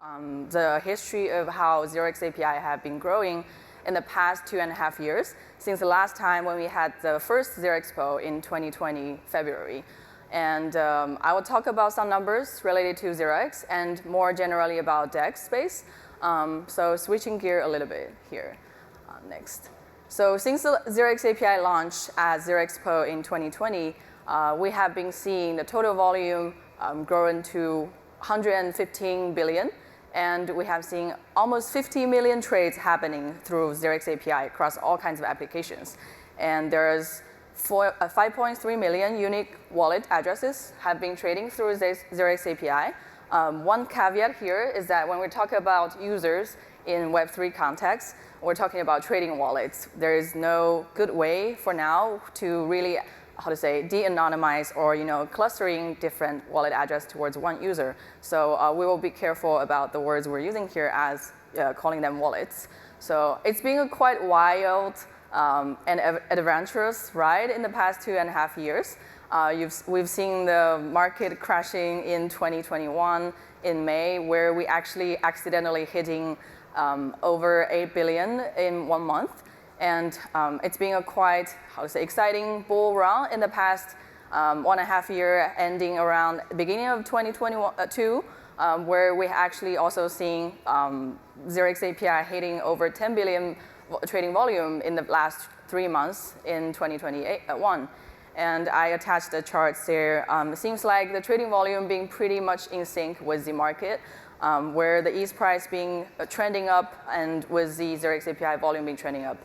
The history of how 0x API have been growing in the past 2.5 years, since the last time when we had the first 0xpo in 2020 February. And I will talk about some numbers related to 0x and more generally about DEX space. So switching gear a little bit here. Next. So since the 0x API launched at 0xpo in 2020, we have been seeing the total volume growing to 115 billion. And we have seen almost 50 million trades happening through 0x API across all kinds of applications. And there's 5.3 million unique wallet addresses have been trading through 0x API. One caveat here is that when we talk about users in Web3 context, we're talking about trading wallets. There is no good way for now to really, de-anonymize or clustering different wallet address towards one user. So we will be careful about the words we're using here as calling them wallets. So it's been a quite wild and adventurous ride in the past 2.5 years. We've seen the market crashing in 2021 in May, where we actually accidentally hitting over 8 billion in 1 month. And it's been a quite, exciting bull run in the past 1.5 year, ending around the beginning of 2022, where we actually also seeing 0x API hitting over 10 billion trading volume in the last 3 months in 2021. And I attached the charts there. It seems like the trading volume being pretty much in sync with the market, where the ETH price being trending up and with the 0x API volume being trending up.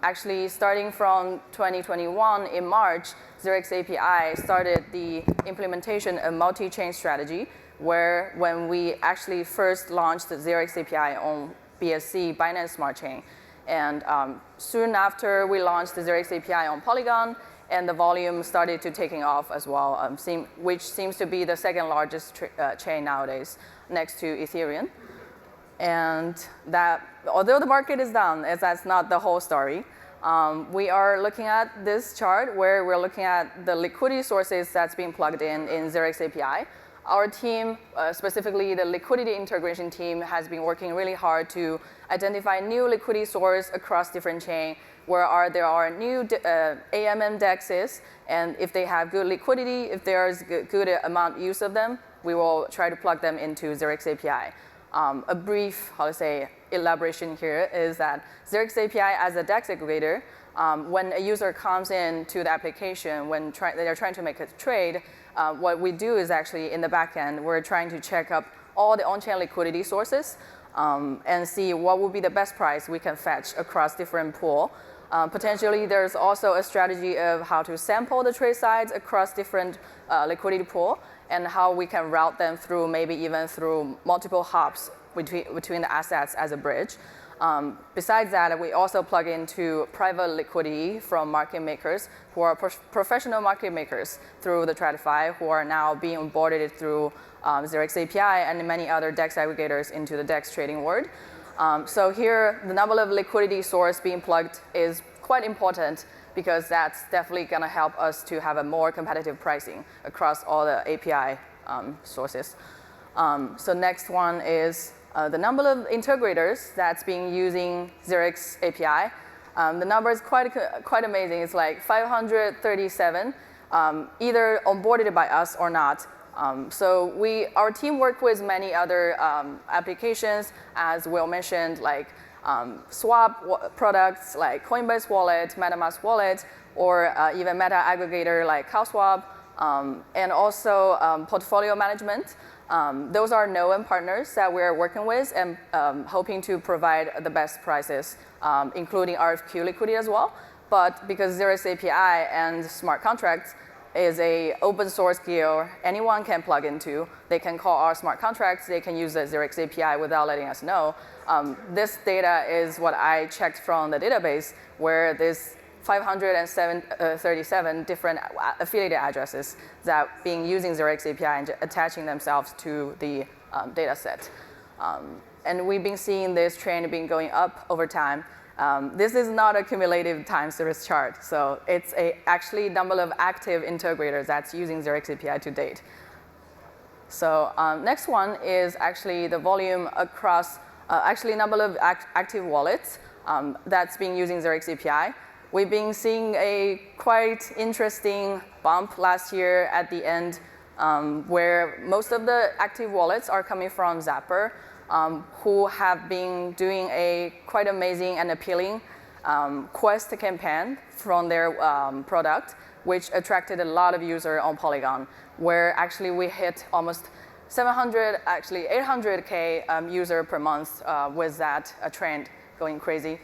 Actually, starting from 2021 in March, 0x API started the implementation of multi-chain strategy, where when we actually first launched the 0x API on BSC, Binance Smart Chain, and soon after we launched the 0x API on Polygon, and the volume started to taking off as well, which seems to be the second largest chain nowadays, next to Ethereum. And that, although the market is down, that's not the whole story. We are looking at this chart where we're looking at the liquidity sources that's being plugged in 0x API. Our team, specifically the liquidity integration team, has been working really hard to identify new liquidity source across different chains where there are new AMM DEXs, and if they have good liquidity, if there's good amount use of them, we will try to plug them into 0x API. A brief, elaboration here is that 0x API as a DEX aggregator, when a user comes in to the application, when they're trying to make a trade, what we do is actually in the back end, we're trying to check up all the on-chain liquidity sources and see what would be the best price we can fetch across different pool. Potentially, there's also a strategy of how to sample the trade sides across different liquidity pool and how we can route them through, maybe even through multiple hops between the assets as a bridge. Besides that, we also plug into private liquidity from market makers who are professional market makers through the TradFi, who are now being onboarded through 0x API and many other DEX aggregators into the DEX trading world. So here, the number of liquidity source being plugged is quite important because that's definitely going to help us to have a more competitive pricing across all the API sources. So next one is the number of integrators that's being using 0x API. The number is quite amazing. It's like 537, either onboarded by us or not. So our team work with many other applications, as Will mentioned, like swap products like Coinbase Wallet, MetaMask Wallet, or even meta aggregator like CowSwap, and also portfolio management. Those are known partners that we're working with and hoping to provide the best prices, including RFQ liquidity as well. But because 0x API and smart contracts is a open source GIL anyone can plug into, they can call our smart contracts, they can use the 0x API without letting us know. This data is what I checked from the database, where there's 537 different affiliated addresses that being using 0x API and attaching themselves to the data set. And we've been seeing this trend being going up over time. This is not a cumulative time series chart, so it's actually number of active integrators that's using 0x API to date. So next one is actually the volume across actually number of active wallets that's been using 0x API. We've been seeing a quite interesting bump last year at the end where most of the active wallets are coming from Zapper, who have been doing a quite amazing and appealing Quest campaign from their product, which attracted a lot of users on Polygon, where actually we hit almost 700, actually 800K user per month with that trend going crazy.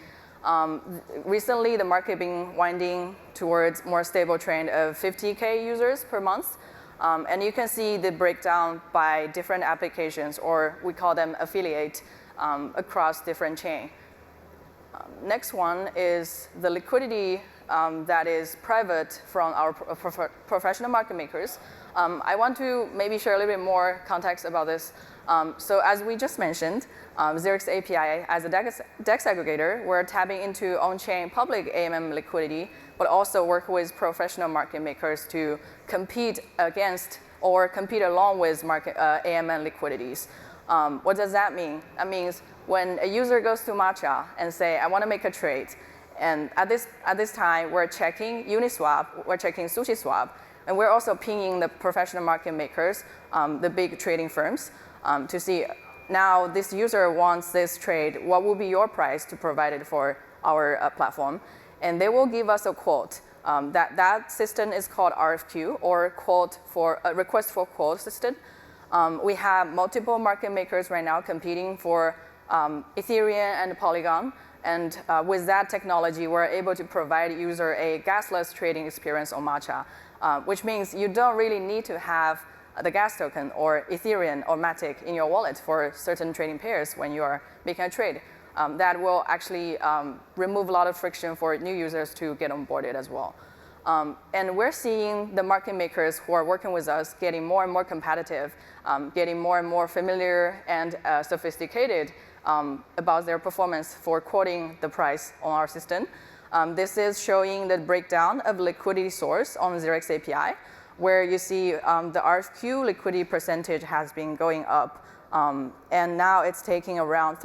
Recently, the market been winding towards more stable trend of 50K users per month. And you can see the breakdown by different applications, or we call them affiliate, across different chain. Next one is the liquidity that is private from our professional market makers. I want to maybe share a little bit more context about this. So as we just mentioned, 0x API as a DEX aggregator, we're tapping into on-chain public AMM liquidity, but also work with professional market makers to compete against or compete along with market AMM liquidities. What does that mean? That means when a user goes to Matcha and say, I want to make a trade, and at this time, we're checking Uniswap, we're checking SushiSwap, and we're also pinging the professional market makers, the big trading firms, to see now this user wants this trade, what will be your price to provide it for our platform? And they will give us a quote. That system is called RFQ, or quote for request for quote system. We have multiple market makers right now competing for Ethereum and Polygon. And with that technology, we're able to provide user a gasless trading experience on Matcha, which means you don't really need to have the gas token or Ethereum or Matic in your wallet for certain trading pairs when you are making a trade. That will actually remove a lot of friction for new users to get onboarded as well. And we're seeing the market makers who are working with us getting more and more competitive, getting more and more familiar and sophisticated about their performance for quoting the price on our system. This is showing the breakdown of liquidity source on 0x API, where you see the RFQ liquidity percentage has been going up. And now it's taking around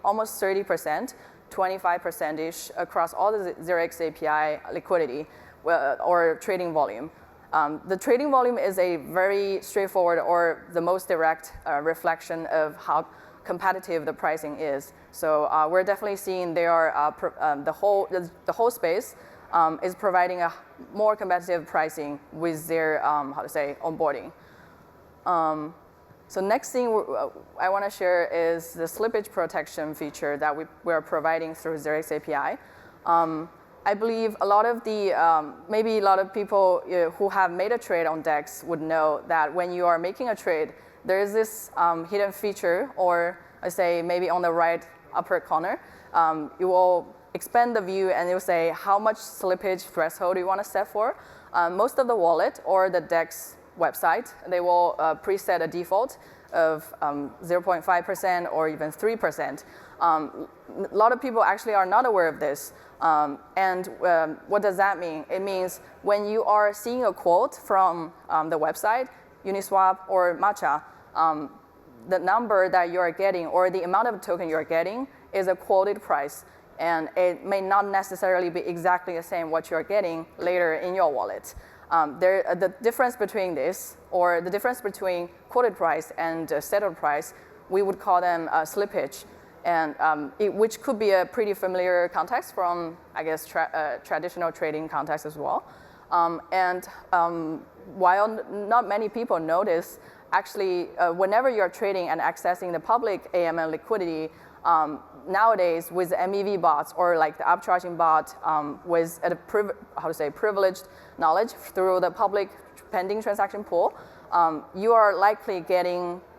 almost 30%, 25%-ish across all the 0x API liquidity or trading volume. The trading volume is a very straightforward or the most direct reflection of how competitive the pricing is. So we're definitely seeing there are the whole space is providing a more competitive pricing with their onboarding. So next thing I want to share is the slippage protection feature that we are providing through 0x API. I believe a lot of maybe a lot of people who have made a trade on DEX would know that when you are making a trade, there is this hidden feature, or I say maybe on the right upper corner, you will expand the view and it will say how much slippage threshold you want to set for. Most of the wallet or the DEX website, they will preset a default of 0.5% or even 3%. A lot of people actually are not aware of this. And what does that mean? It means when you are seeing a quote from the website, Uniswap or Matcha, the number that you are getting or the amount of token you are getting is a quoted price. And it may not necessarily be exactly the same what you're getting later in your wallet. The difference between this, or the difference between quoted price and settled price, we would call them slippage, and which could be a pretty familiar context from, I guess, traditional trading context as well. While not many people notice, actually, whenever you're trading and accessing the public AMM liquidity, nowadays with MEV bots or like the upcharging bot with privileged knowledge through the public pending transaction pool, you are likely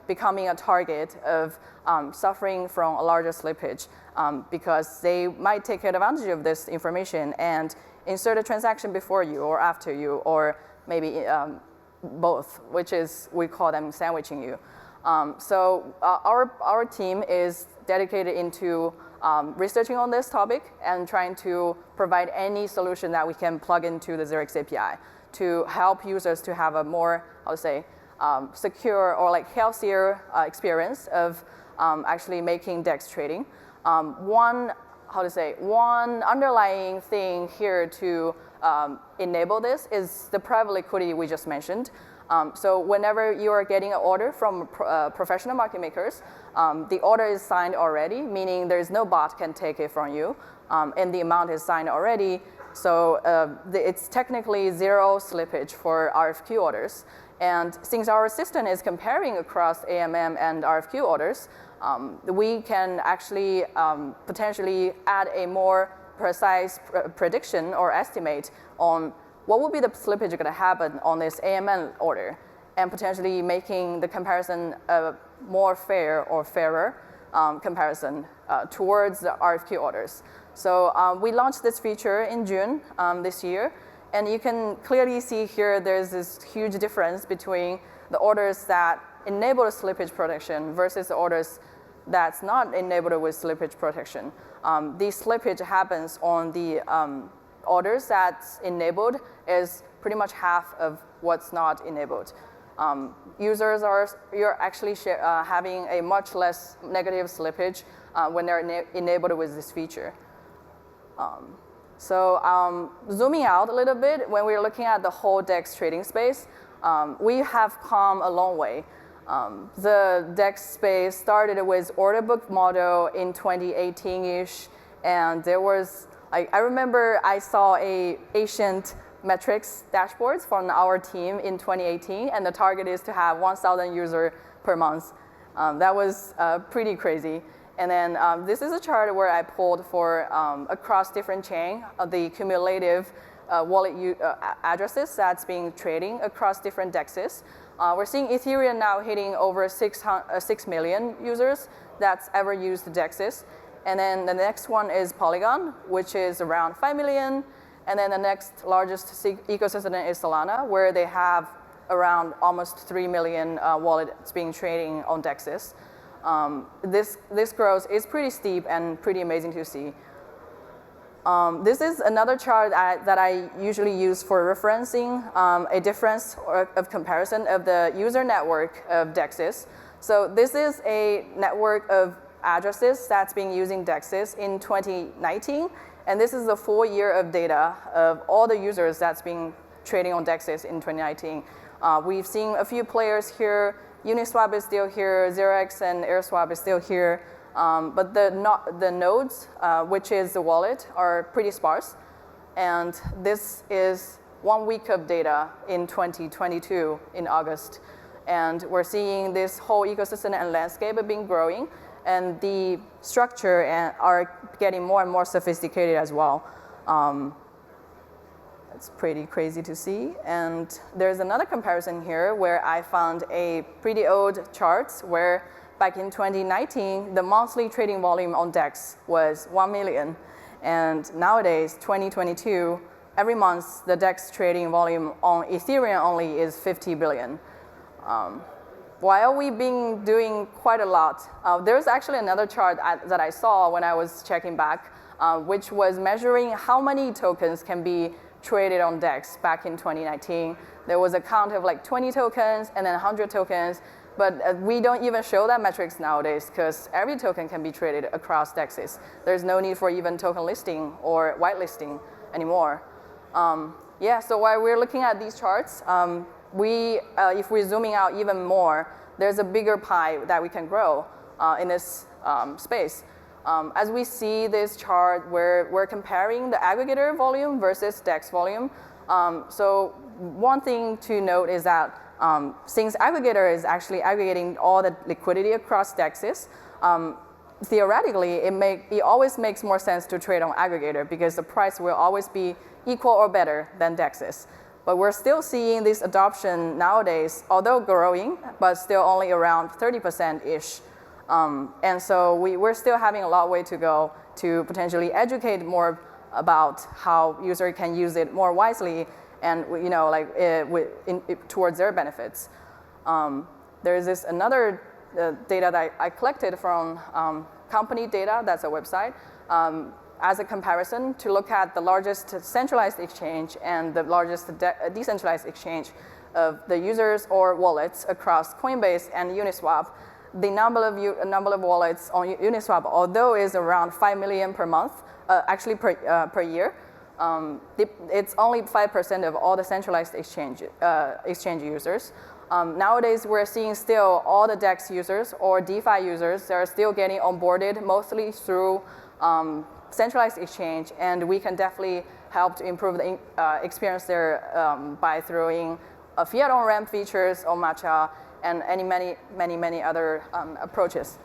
becoming a target of suffering from a larger slippage because they might take advantage of this information and insert a transaction before you or after you, or maybe both, which is, we call them sandwiching you. So our team is dedicated into researching on this topic and trying to provide any solution that we can plug into the 0x API to help users to have a more, secure or like healthier experience of actually making DEX trading. One underlying thing here to enable this is the private liquidity we just mentioned. So whenever you are getting an order from professional market makers, the order is signed already, meaning there's no bot can take it from you, and the amount is signed already. So it's technically zero slippage for RFQ orders. And since our system is comparing across AMM and RFQ orders, we can actually potentially add a more precise prediction or estimate on what will be the slippage going to happen on this AMM order, and potentially making the comparison a more fair or fairer comparison towards the RFQ orders. So we launched this feature in June this year, and you can clearly see here there's this huge difference between the orders that enable slippage protection versus the orders that's not enabled with slippage protection. The slippage happens on the orders that's enabled is pretty much half of what's not enabled. You're actually having a much less negative slippage when they're enabled with this feature. Zooming out a little bit, when we're looking at the whole DEX trading space, we have come a long way. The DEX space started with order book model in 2018-ish, and there was, I remember I saw a ancient metrics dashboards from our team in 2018, and the target is to have 1,000 users per month. That was pretty crazy. And then this is a chart where I pulled for across different chain the cumulative wallet addresses that's being trading across different DEXs. We're seeing Ethereum now hitting over 6 million users that's ever used DEXs. And then the next one is Polygon, which is around 5 million. And then the next largest ecosystem is Solana, where they have around almost 3 million wallets being trading on DEXs. This growth is pretty steep and pretty amazing to see. This is another chart that I usually use for referencing a difference of comparison of the user network of DEXs. So this is a network of addresses that's being using DEXs in 2019, and this is the full year of data of all the users that's been trading on DEXs in 2019. We've seen a few players here. Uniswap is still here, 0x and AirSwap is still here, but the nodes, which is the wallet, are pretty sparse. And this is 1 week of data in 2022 in August. And we're seeing this whole ecosystem and landscape being growing, and the structure are getting more and more sophisticated as well. It's pretty crazy to see. And there's another comparison here where I found a pretty old chart where back in 2019, the monthly trading volume on DEX was 1 million. And nowadays, 2022, every month, the DEX trading volume on Ethereum only is 50 billion. While we've been doing quite a lot, there's actually another chart that I saw when I was checking back, which was measuring how many tokens can be traded on DEX back in 2019. There was a count of like 20 tokens and then 100 tokens, but we don't even show that metrics nowadays because every token can be traded across DEXs. There's no need for even token listing or whitelisting anymore. So while we're looking at these charts, if we're zooming out even more, there's a bigger pie that we can grow in this space. As we see this chart where we're comparing the aggregator volume versus DEX volume. So one thing to note is that since aggregator is actually aggregating all the liquidity across DEXs, theoretically, it always makes more sense to trade on aggregator because the price will always be equal or better than DEXs. But we're still seeing this adoption nowadays, although growing, but still only around 30%-ish. And so we're still having a long way to go to potentially educate more about how user can use it more wisely and towards their benefits. There's this another data that I collected from company data, that's a website, as a comparison to look at the largest centralized exchange and the largest decentralized exchange of the users or wallets across Coinbase and Uniswap, the number of wallets on Uniswap, although is around 5 million per month, actually per year, it's only 5% of all the centralized exchange users. Nowadays, we're seeing still all the DEX users or DeFi users, they're still getting onboarded mostly through centralized exchange, and we can definitely help to improve the experience there by throwing fiat on-ramp features or matcha and many other approaches.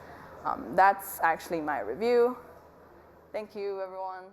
That's actually my review. Thank you, everyone.